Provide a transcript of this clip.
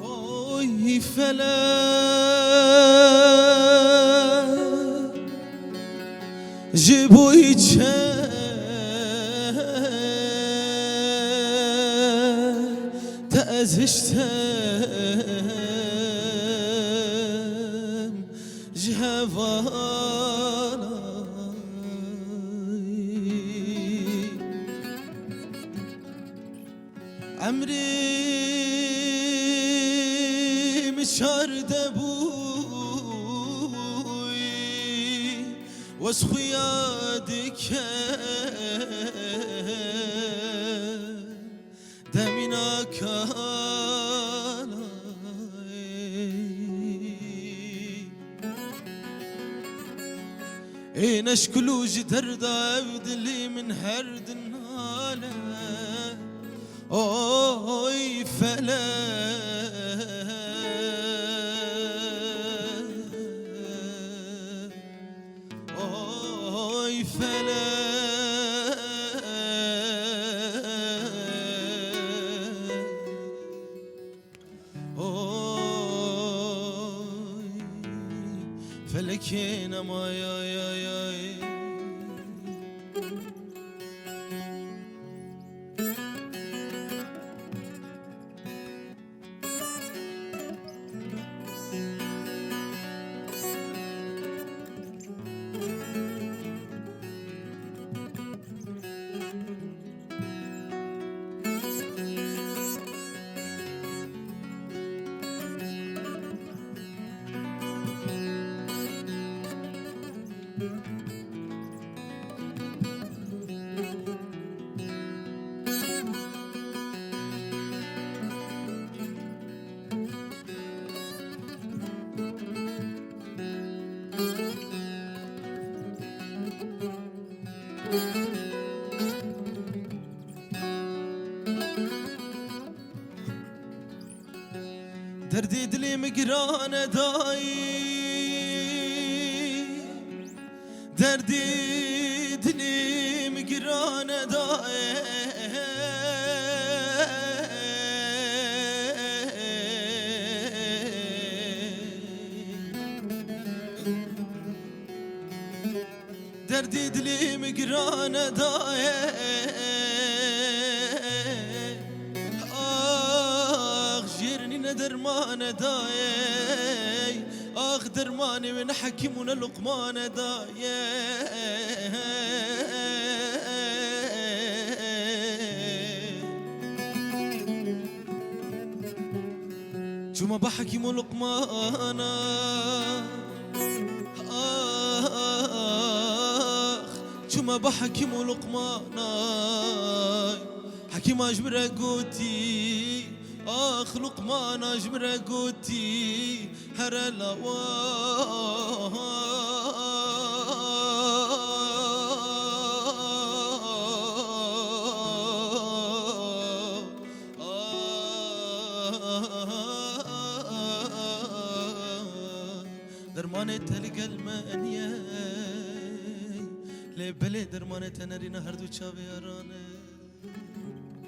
اوی فلک جبوی چه تأزشتم جهواني عمري مشارد ابوي واسخيادك دمنا كان اين اشكلو جدر داود اللي من هرد الناله اوي فلا اوي فلا فلكينا ما يا دردي دلي مقرانة داي دردي دلي مقرانة داي دردي دلي مقرانة داي درمان داي اخ درماني من حكيمنا لقمان داي شو بحكيم لقمان اخ شو بحكيم لقمان حكيم اجبر قوتي آخ لقمان أجمر قوتي هر درمانة تلقى المانيا لبلي درمانة تنرينا هردو چاوي أرانه